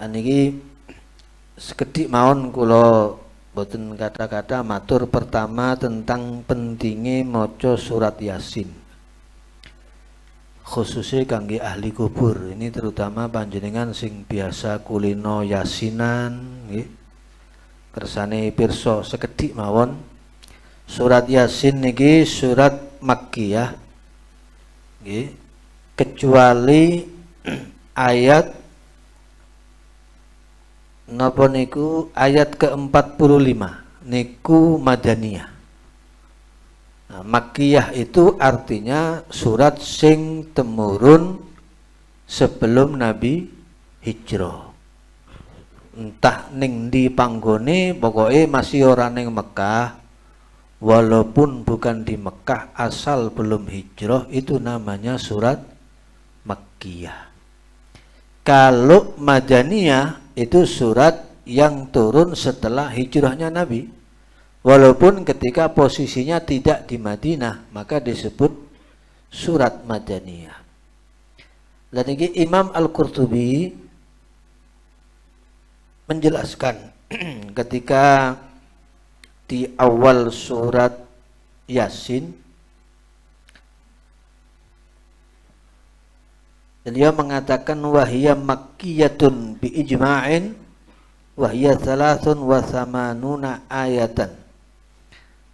Niki sekedhik mawon kula boten kata-kata matur pertama tentang pentingnya maca surat Yasin. Khususnya kangge ahli kubur, ini terutama panjenengan sing biasa kulino yasinan nggih. Kersane pirsa sekedhik mawon. Surat Yasin niki surat Makkiyah nggih. Kecuali ayat napa niku ayat ke-45 niku Madaniyah. Nah, Makkiyah itu artinya surat sing temurun sebelum Nabi hijrah. Entah ning di panggone pokoknya masih orang ning Mekah, walaupun bukan di Mekah asal belum hijrah, itu namanya surat Makkiyah. Kalau Madaniyah itu surat yang turun setelah hijrahnya Nabi, walaupun ketika posisinya tidak di Madinah, maka disebut surat Madaniyah. Dan ini Imam Al-Qurtubi menjelaskan ketika di awal surat Yasin, beliau mengatakan wahiyya makkiyatun bi ijma'in wahiyya 83 ayatan.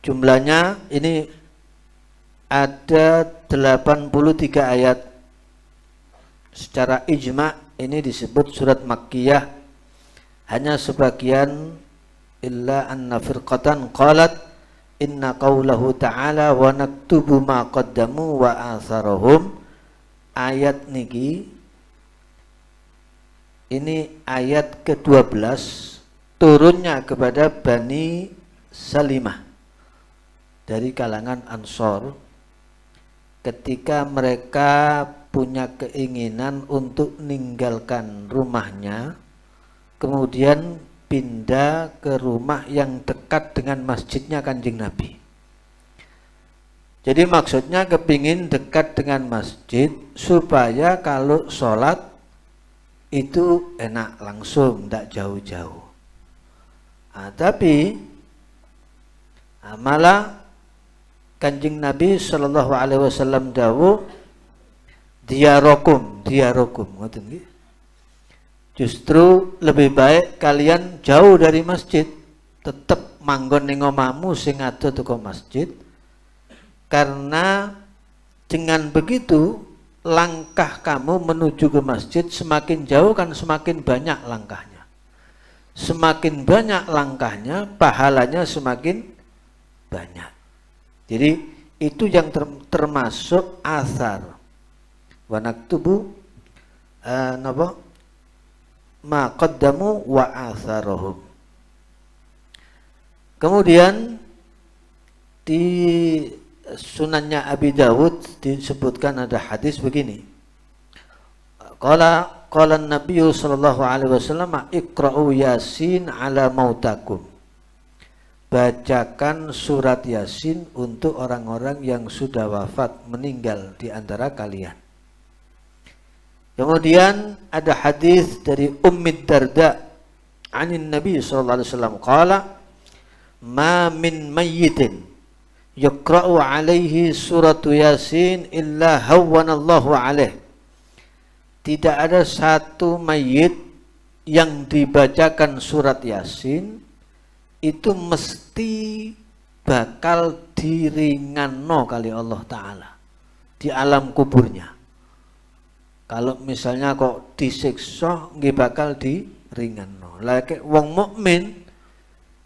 Jumlahnya ini ada 83 ayat. Secara ijma' ini disebut surat Makkiyah. Hanya sebagian illa anna firqatan qalat inna qawlahu ta'ala wa naktubu ma qaddamu wa atharahum. Ayat niki ini ayat ke-12 turunnya kepada Bani Salimah dari kalangan Ansor ketika mereka punya keinginan untuk meninggalkan rumahnya kemudian pindah ke rumah yang dekat dengan masjidnya Kanjeng Nabi. Jadi maksudnya kepingin dekat dengan masjid supaya kalau sholat itu enak langsung, tidak jauh-jauh. Tapi malah Kanjeng Nabi Shallallahu Alaihi Wasallam dawuh diarokum, ngoten nggih. Justru lebih baik kalian jauh dari masjid, tetap manggon ning omahmu sing ado teko masjid. Karena dengan begitu langkah kamu menuju ke masjid semakin jauh kan semakin banyak langkahnya. Semakin banyak langkahnya, pahalanya semakin banyak. Jadi itu yang termasuk asar. Wa naktubu napa ma qaddamu wa atharahum. Kemudian di Sunannya Abi Dawud disebutkan ada hadis begini. Qala Nabi sallallahu alaihi wasallam iqra'u Yasin ala mautakum. Bacakan surat Yasin untuk orang-orang yang sudah wafat meninggal di antara kalian. Kemudian ada hadis dari Ummi Darda anin Nabi sallallahu alaihi wasallam qala ma min mayyitin yuqra'u alaihi suratu Yasin illa hawwanallahu alaih. Tidak ada satu mayit yang dibacakan surat Yasin itu mesti bakal diringanno kali Allah Ta'ala di alam kuburnya. Kalau misalnya kok disiksa nggih bakal diringanno. Lek wong mukmin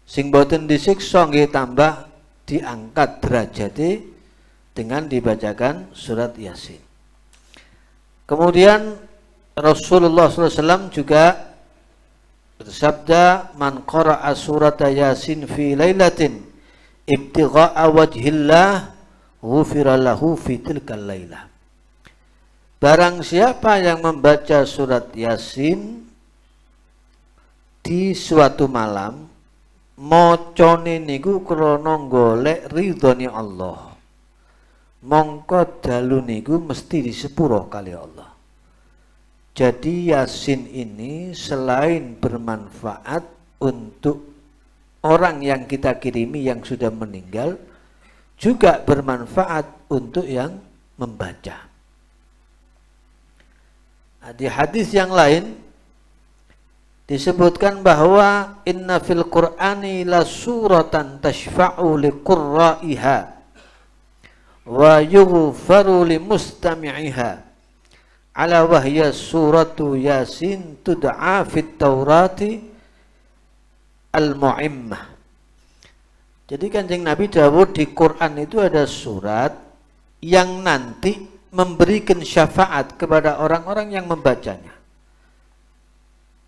sing boten disiksa nggih tambah diangkat derajatnya dengan dibacakan surat Yasin. Kemudian Rasulullah SAW juga bersabda, man qara'a surat Yasin fi lailatin ibtigha'a wajhillah ghufira lahu fi tilkal lailah. Barang siapa yang membaca surat Yasin di suatu malam, mocone niku krana golek ridhone Allah, mongko dalu niku mesti disepuro kali Allah. Jadi Yasin ini selain bermanfaat untuk orang yang kita kirimi yang sudah meninggal, juga bermanfaat untuk yang membaca. Nah, di hadis yang lain disebutkan bahwa inna fil Qur'ani la suratan tashfa'u li qurra'iha wa yughfaru li mustami'iha ala wahya suratu Yasin tud'a fit Taurati al-Mu'immah. Jadi Kanjeng Nabi dawuh di Quran itu ada surat yang nanti memberikan syafaat kepada orang-orang yang membacanya.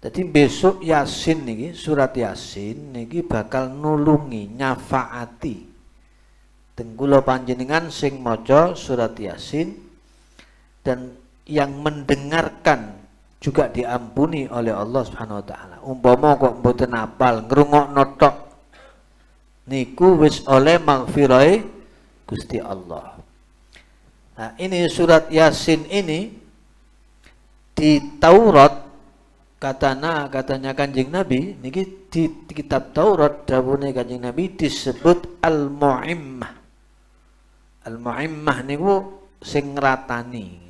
Jadi besok Yasin niki, surat Yasin niki bakal nulungi, nyafaati tenggulo panjenengan sing maca surat Yasin, dan yang mendengarkan juga diampuni oleh Allah Subhanahu wa taala. Umpama kok mboten apal ngrungokno tok niku wis oleh maghfirah Gusti Allah. Nah, ini surat Yasin ini di Taurat katanya Kanjeng Nabi niki di kitab Taurat dawuhne Kanjeng Nabi disebut Al-Mu'immah. Al-Mu'immah niku sing ngratani.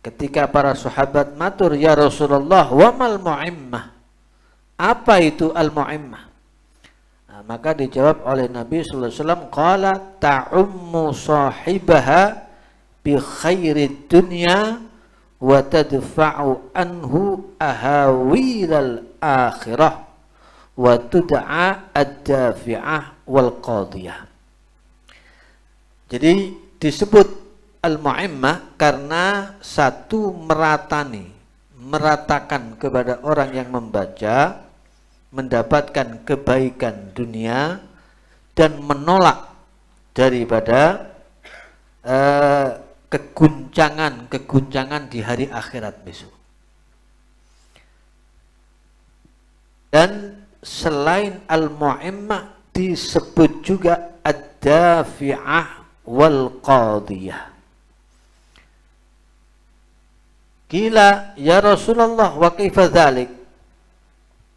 Ketika para sahabat matur, ya Rasulullah, wa mal mu'immah? Apa itu al-mu'immah? Nah, maka dijawab oleh Nabi sallallahu alaihi wasallam, qala ta'ummu sahibaha bi khairid dunya wa tadfa'u anhu ahawilal akhirah wa tud'a ad-dafi'ah wal qadiyah. Jadi disebut al-mu'immah karena satu meratakan kepada orang yang membaca mendapatkan kebaikan dunia dan menolak daripada keguncangan di hari akhirat besok. Dan selain al-mu'immah disebut juga ad-dafi'ah wal qadiyah. Kila ya Rasulullah wa kaifa dzalik?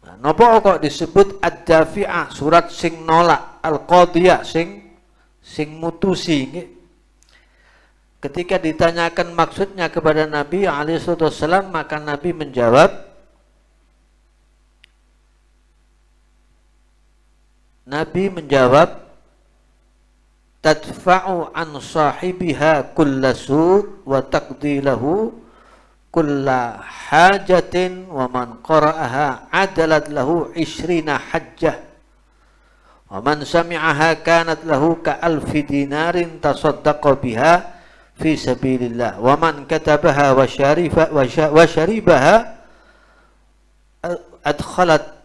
Nah, napa kok disebut ad-dafi'ah, surat sing nolak, al-qadiyah sing mutusi. Ketika ditanyakan maksudnya kepada Nabi alaihi wasallam, maka Nabi menjawab tadfa'u an sahibiha kulla su' wa taqdi lahu kulla hajatin wa man qara'aha adalat lahu 20 hajjah wa man sami'aha kanat lahu ka alfi dinarin tasaddaqa biha fi sabilillah wa man katabaha wa syaribaha adkhalat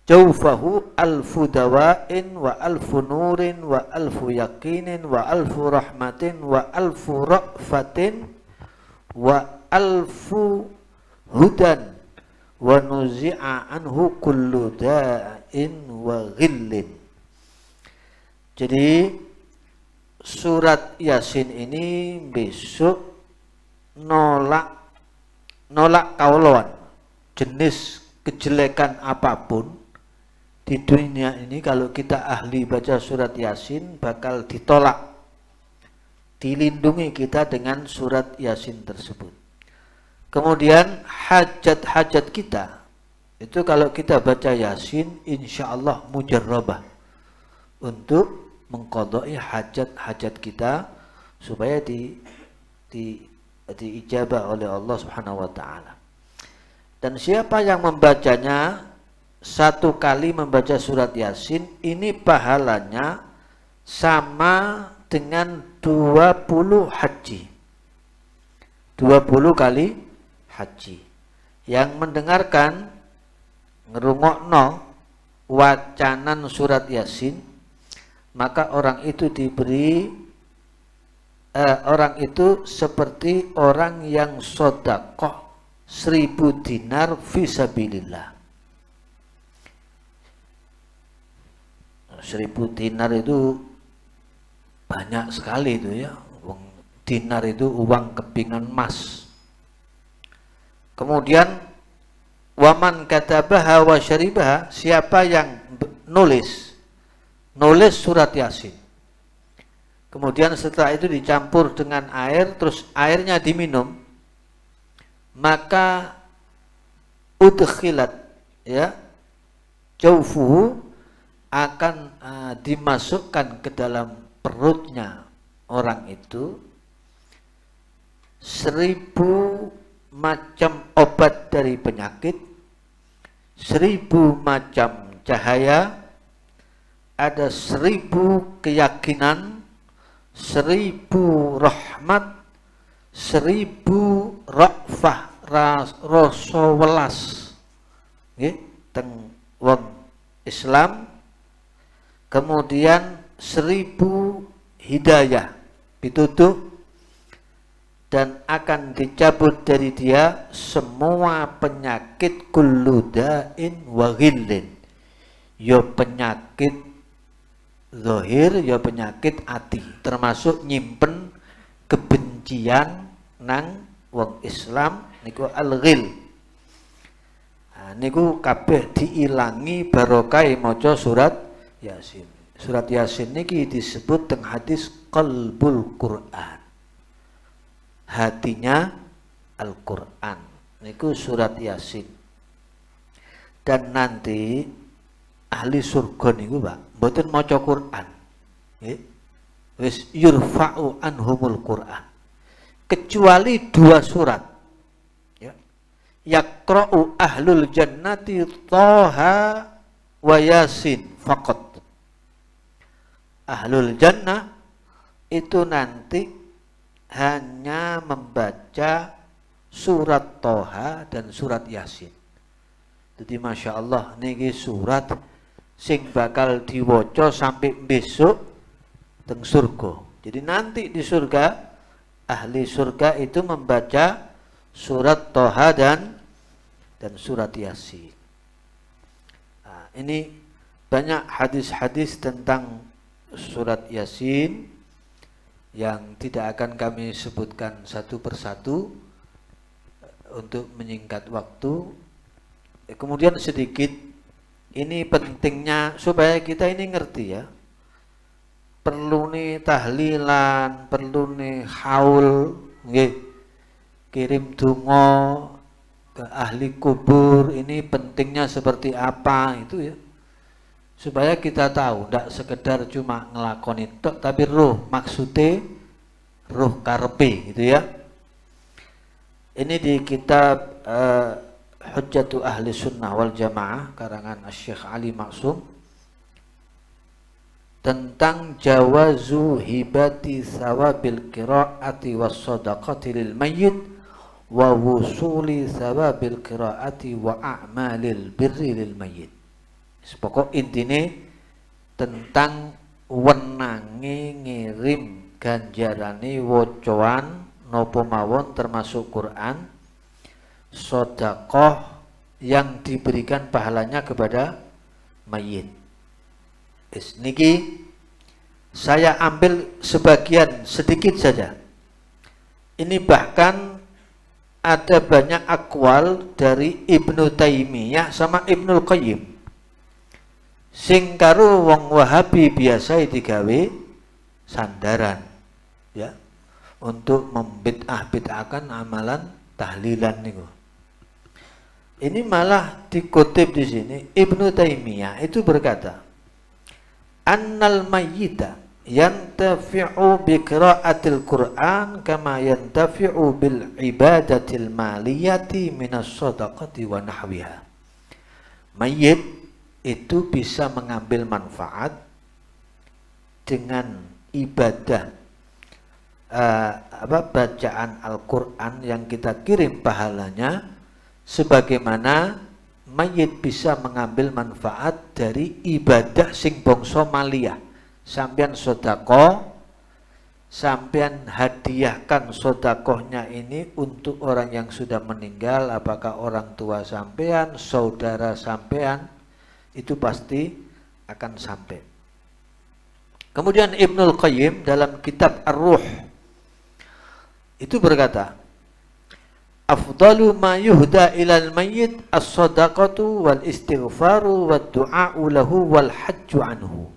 jawfahu alfu dawa'in wa alfu nurin wa alfu yaqinin wa alfu rahmatin wa alfu ra'fatin wa alfu hudan wa nuzi'a anhu kullu da'in wa ghillin. Jadi surat Yasin ini besok nolak kaulawan, jenis kejelekan apapun di dunia ini. Kalau kita ahli baca surat Yasin bakal ditolak, dilindungi kita dengan surat Yasin tersebut. Kemudian hajat-hajat kita itu kalau kita baca Yasin insya Allah mujarrabah untuk mengqadai hajat-hajat kita supaya diijabah oleh Allah Subhanahu wa taala. Dan siapa yang membacanya satu kali membaca surat Yasin, ini pahalanya sama dengan 20 haji. 20 kali haji. Yang mendengarkan ngerungokno wacanan surat Yasin, maka orang itu orang itu seperti orang yang sedekah 1000 dinar fisabilillah. 1000 dinar itu banyak sekali itu ya. Dinar itu uang kepingan emas. Kemudian waman katabaha wa syaribaha, siapa yang nulis surat Yasin. Kemudian setelah itu dicampur dengan air, terus airnya diminum, maka udkhilat, ya, jaufuhu, akan dimasukkan ke dalam perutnya orang itu 1000 macam obat dari penyakit, 1000 macam cahaya, ada 1000 keyakinan, 1000 rahmat, 1000 ra'fah, rasa welas, nggih, teng wong Islam. Kemudian 1000 hidayah pitutuh, dan akan dicabut dari dia semua penyakit kullu da'in wa ghillin, ya penyakit zahir, ya penyakit ati, termasuk nyimpen kebencian nang wong Islam niku al-ghil. Niku kabeh diilangi barokah maca surat Yasin. Surat Yasin niki disebut teng hadis qalbul Quran. Hatinya Al-Quran. Niku surat Yasin. Dan nanti ahli surga niku, Pak, mboten maca Quran. Nggih. Wis yurfa'u anhumul Quran. Kecuali 2 surat. Yaqra'u ahlul jannati Thaha wa Yasin faqat. Ahlul jannah itu nanti hanya membaca surat Thaha dan surat Yasin. Jadi Masya Allah niki surat sing bakal diwaca sampai besok teng surga. Jadi nanti di surga, ahli surga itu membaca surat Thaha dan surat Yasin. Nah, ini banyak hadis-hadis tentang surat Yasin yang tidak akan kami sebutkan satu persatu untuk menyingkat waktu. Kemudian sedikit, ini pentingnya supaya kita ini ngerti, ya. Perlu nih tahlilan, perlu nih haul, nggih, kirim donga ke ahli kubur, ini pentingnya seperti apa itu, ya, supaya kita tahu, tidak sekedar cuma ngelakoni tok, tapi roh maksudnya, roh karepe gitu, ya. Ini di kitab Hujjatu Ahli Sunnah wal Jamaah karangan Syekh Ali Maksum tentang jawazu hibati sawabil qiraati was shadaqati lil mayyit wa wusuli sawabil qiraati wa a'malil birri lil mayyit. Pokok intine tentang wenange ngirim ganjarane wacoan napa mawon termasuk Quran, sedekah yang diberikan pahalanya kepada mayit. Niki saya ambil sebagian sedikit saja. Ini bahkan ada banyak akwal dari Ibnu Taimiyah sama Ibnul Qayyim. Sing karo wong Wahabi biasa digawe sandaran, ya, untuk membid'ah-bid'ahkan amalan tahlilan niku. Ini malah dikutip di sini Ibnu Taimiyah itu berkata, annal mayyita yantafi'u bi qira'atil Qur'an kama yantafi'u bil ibadatil maliyati minas shadaqati wa nahwiha. Mayyit itu bisa mengambil manfaat dengan ibadah bacaan Al-Qur'an yang kita kirim pahalanya, sebagaimana mayit bisa mengambil manfaat dari ibadah sing bangsa maliyah. Sampean sedekah, sampean hadiahkan sedekahnya ini untuk orang yang sudah meninggal, apakah orang tua sampean, saudara sampean, itu pasti akan sampai. Kemudian Ibnul Qayyim dalam kitab Ar-Ruh itu berkata, afdalu ma yuhda ilal mayyit as-sadaqatu wal istighfaru wad du'a'u lahu wal hajju anhu.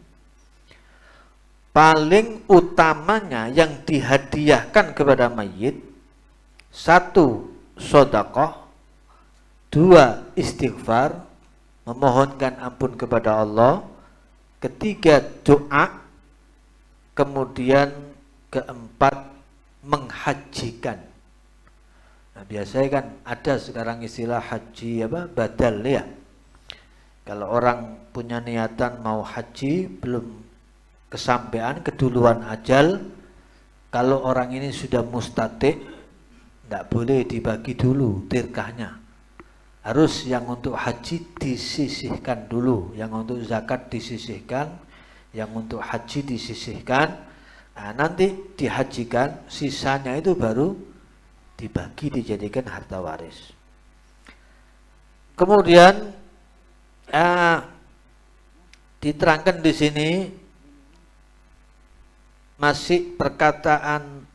Paling utamanya yang dihadiahkan kepada mayit, 1 sedekah, 2 istighfar, memohonkan ampun kepada Allah, 3 doa, kemudian 4 menghajikan. Nah, biasanya kan ada sekarang istilah haji badal ya. Kalau orang punya niatan mau haji belum kesampaian, keduluan ajal, kalau orang ini sudah mustati' tidak boleh dibagi dulu tirkahnya. Harus yang untuk haji disisihkan dulu, yang untuk zakat disisihkan, yang untuk haji disisihkan. Nah, nanti dihajikan, sisanya itu baru dibagi dijadikan harta waris. Kemudian diterangkan di sini masih perkataan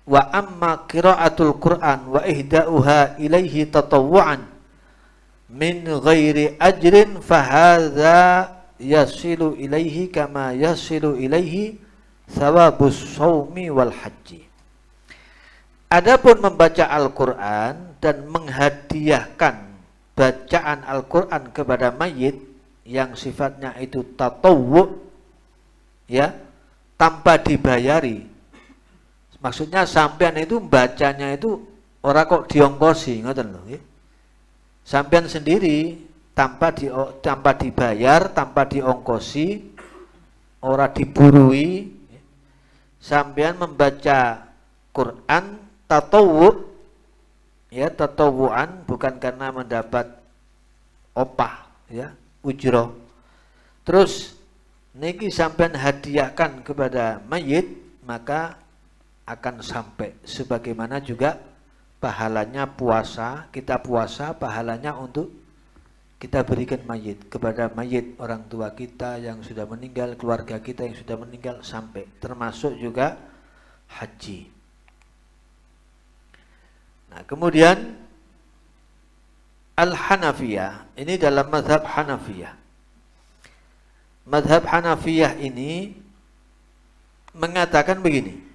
wa amma qiraatul Qur'an wa ihda'uha ilaihi tatawwu'an min ghairi ajrin fahadza yasilu ilaihi kama yasilu ilaihi thawabus shaumi wal haji. Adapun membaca Al-Qur'an dan menghadiahkan bacaan Al-Qur'an kepada mayit yang sifatnya itu tatawwu, ya, tanpa dibayari. Maksudnya sampean itu bacanya itu ora kok diongkosi, ngoten lho nggih. Sampean sendiri tanpa dibayar, tanpa diongkosi, ora diburui, sampean membaca Quran tatawwu, ya, tatawuan, bukan karena mendapat opah, ya, ujroh. Terus niki sampean hadiahkan kepada mayit, maka akan sampai sebagaimana juga pahalanya puasa, kita puasa pahalanya untuk kita berikan mayit, kepada mayit orang tua kita yang sudah meninggal, keluarga kita yang sudah meninggal, sampai termasuk juga haji. Nah, kemudian Al-Hanafiyah, ini dalam mazhab Hanafiyah. Mazhab Hanafiyah ini mengatakan begini,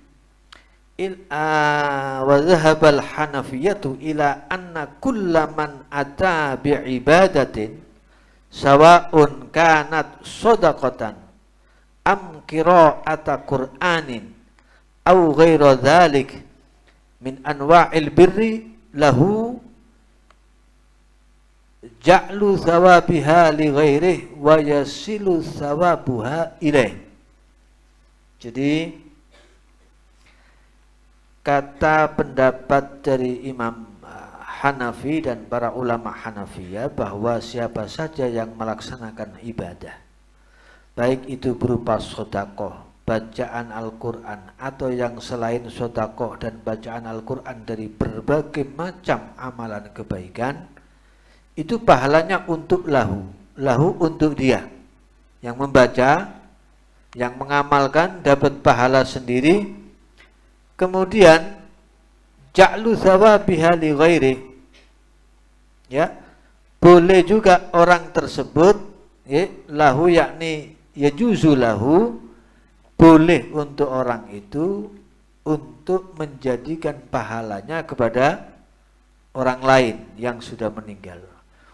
wa dhahabal hanafiyatu ila anna kullaman ata bi'ibadatin sawa'un kanat shadaqatan am qira'ata qur'anin au ghaira dhalik min anwa'il birri lahu ja'lu thawabiha li ghairihi wa yasilu thawabuha ilaih. Jadi kata pendapat dari Imam Hanafi dan para ulama Hanafiyah bahwa siapa saja yang melaksanakan ibadah, baik itu berupa sedekah, bacaan Al-Quran, atau yang selain sedekah dan bacaan Al-Quran dari berbagai macam amalan kebaikan, itu pahalanya untuk lahu untuk dia yang membaca, yang mengamalkan dapat pahala sendiri. Kemudian ja'lu thawabiha li ghairi, ya, boleh juga orang tersebut, ya, lahu yakni yajuzu lahu, boleh untuk orang itu untuk menjadikan pahalanya kepada orang lain yang sudah meninggal.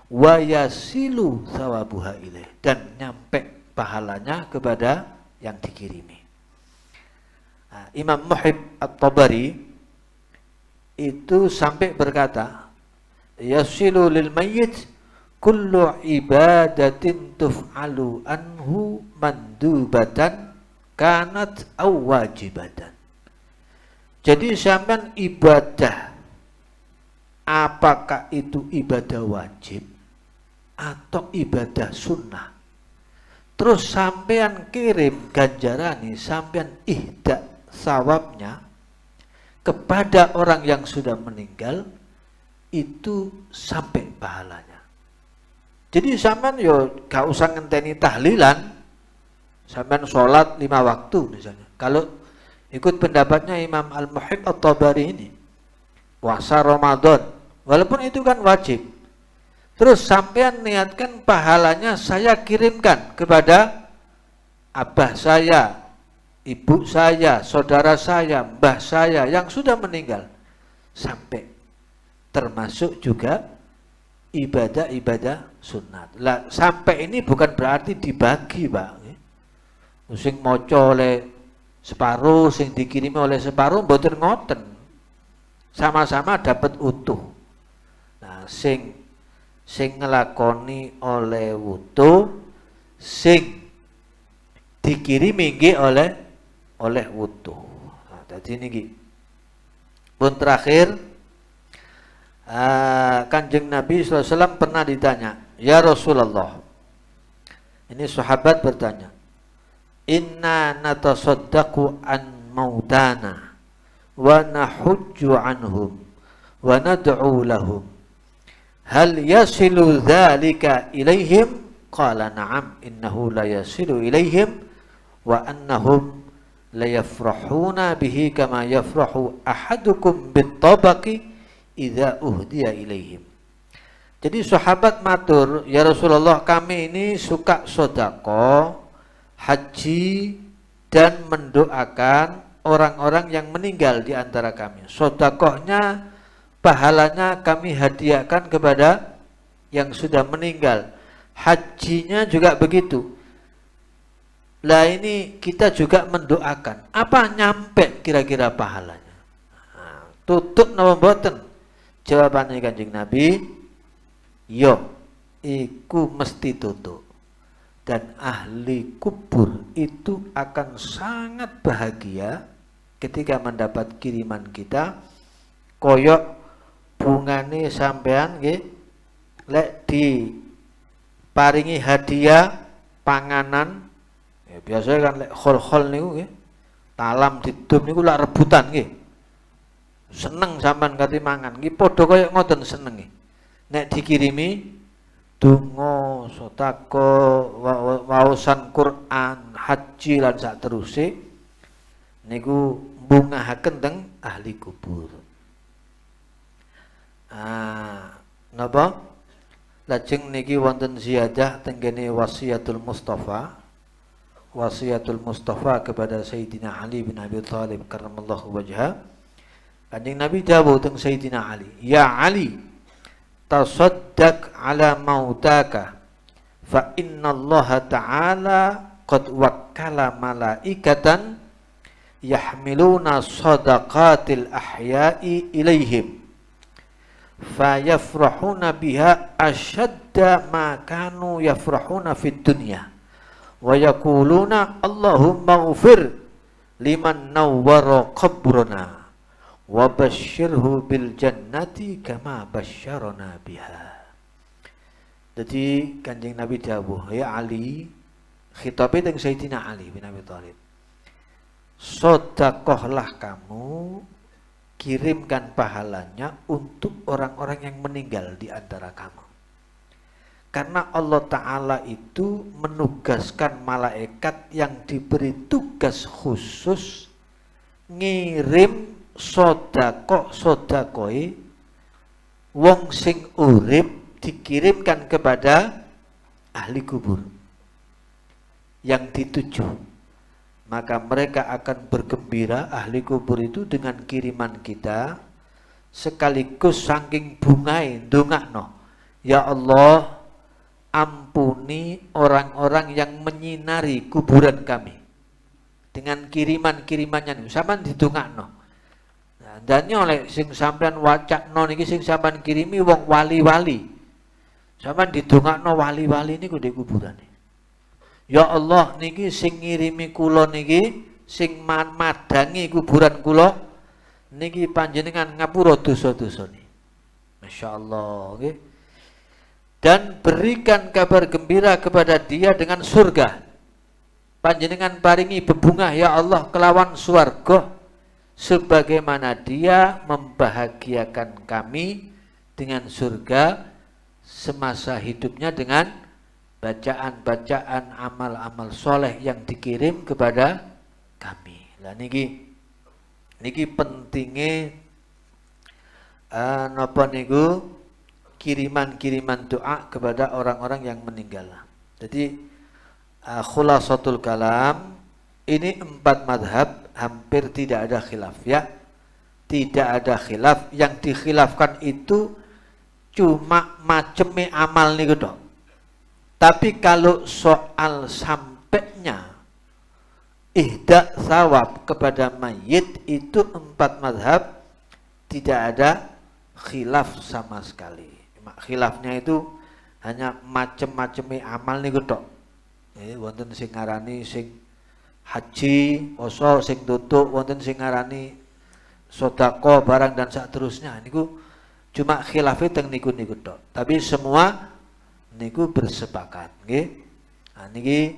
Wa yasilu thawabuha ilaih, dan nyampe pahalanya kepada yang dikirimi. Nah, Imam Muhib At-Tabari itu sampai berkata, yasilu lil mayyit kullu ibadatin tuf'alu anhu mandubatan kanat aw wajibatan. Jadi sampean ibadah, apakah itu ibadah wajib atau ibadah sunnah, terus sampean kirim ganjarani, sampean ihda sawabnya kepada orang yang sudah meninggal, itu sampai pahalanya. Jadi sampean yo gak usah ngenteni tahlilan, sampean sholat 5 waktu misalnya. Kalau Ikut pendapatnya Imam Al-Muhib At-Tabari ini. Puasa Ramadan. Walaupun itu kan wajib. Terus sampean niatkan pahalanya saya kirimkan kepada abah saya, ibu saya, saudara saya, mbah saya yang sudah meninggal. Sampai termasuk juga ibadah-ibadah sunat. Lah, sampai ini bukan berarti dibagi, Pak. Sing maca oleh separuh, sing dikirimi oleh separuh, mboten ngoten. Sama-sama dapat utuh. Nah, sing ngelakoni oleh wutu, sing dikirimi nggih oleh wutu. Nah, dadi niki. Pun terakhir, Kanjeng Nabi SAW pernah ditanya, ya Rasulullah, ini sahabat bertanya, inna natasaddaqu an mautana wa nahujju anhum wa nad'u lahum hal yasilu dzalika ilaihim? Qala na'am innahu la yasilu ilaihim wa annahum la yafrahuna bihi kama yafrahu ahadukum bit-tabaqi idza uhdiya ilaihim. Jadi sahabat matur, ya Rasulullah, kami ini suka sedekah, haji, dan mendoakan orang-orang yang meninggal di antara kami. Sedekahnya, pahalanya kami hadiahkan kepada yang sudah meninggal. Hajinya juga begitu. Lah ini kita juga mendoakan. Apa nyampe kira-kira pahalanya? Nah, tutup nama boten. Jawabannya Kanjeng Nabi, yo, iku mesti tutup. Dan ahli kubur itu akan sangat bahagia ketika mendapat kiriman kita, koyok bungane sampean nggih, lek di paringi hadiah panganan, ya biasanya kan lek khol-khol niku nggih, talam didum niku lak rebutan nggih. Seneng sampean kate mangan, nggih padha kaya ngoten seneng nggih. Nek dikirimi donga, sedekah, waosan Quran, haji lan sak teruse niku bungahaken teng ahli kubur. Napa? Lajeng niki wonten ziyadah tenggene wasiatul Mustafa. Wasiatul Mustafa kepada Sayyidina Ali bin Abi Thalib karramallahu wajha. Kanjeng Nabi dawuh teng Sayyidina Ali, "Ya Ali, tasaddaq ala mautaka fa inna Allah ta'ala qad wakkala malaikatan yahmiluna sadaqatil ahya'i ilaihim fayafrahuna biha ashadda ma kanu yafrahuna fid dunya wa yaquluna Allahumma ighfir liman nawwara qabrana wa basyirhu bil jannati kama basyarana biha." Jadi Kanjeng Nabi dawuh, ya Ali, khitabe teng Sayyidina Ali bin Abi Thalib, sedekahlah kamu, kirimkan pahalanya untuk orang-orang yang meninggal di antara kamu. Karena Allah Ta'ala itu menugaskan malaikat yang diberi tugas khusus ngirim sodakoi wong sing urip dikirimkan kepada ahli kubur yang dituju. Maka mereka akan bergembira, ahli kubur itu, dengan kiriman kita, sekaligus saking bungai ndongakno, ya Allah, ampuni orang-orang yang menyinari kuburan kami dengan kiriman-kirimannya niku sampean didongakno. Nah, dan oleh sing sampean wacakno niki sing sampean kirimi wong wali-wali. Sampean didongakno wali-wali niku di kuburan. Ya Allah, niki sing ngirimi kula niki, sing madangi kuburan kula niki panjenengan ngapura dosa-dosane. Masyaallah, nggih. Dan berikan kabar gembira kepada dia dengan surga. Panjenengan paringi bebungah ya Allah kelawan swarga sebagaimana dia membahagiakan kami dengan surga semasa hidupnya dengan bacaan-bacaan amal-amal soleh yang dikirim kepada kami. Lah niki Niki pentingnya napa niku kiriman-kiriman doa kepada orang-orang yang meninggal. Jadi khulasatul kalam ini 4 madhab hampir tidak ada khilaf ya. Tidak ada khilaf, yang dikhilafkan itu cuma macemnya amal niku dong. Tapi kalau soal sampainya ihda sawab kepada mayit itu 4 madhab tidak ada khilaf sama sekali. Khilafnya itu hanya macem-macemnya amal niku tok. Wonten sing ngarani sing haji, poso, sing tutuk, wonten sing ngarani sedekah barang dan seterusnya. Niku cuma khilafnya teng niku tok. Tapi semua niku bersepakat, nggih. Nah niki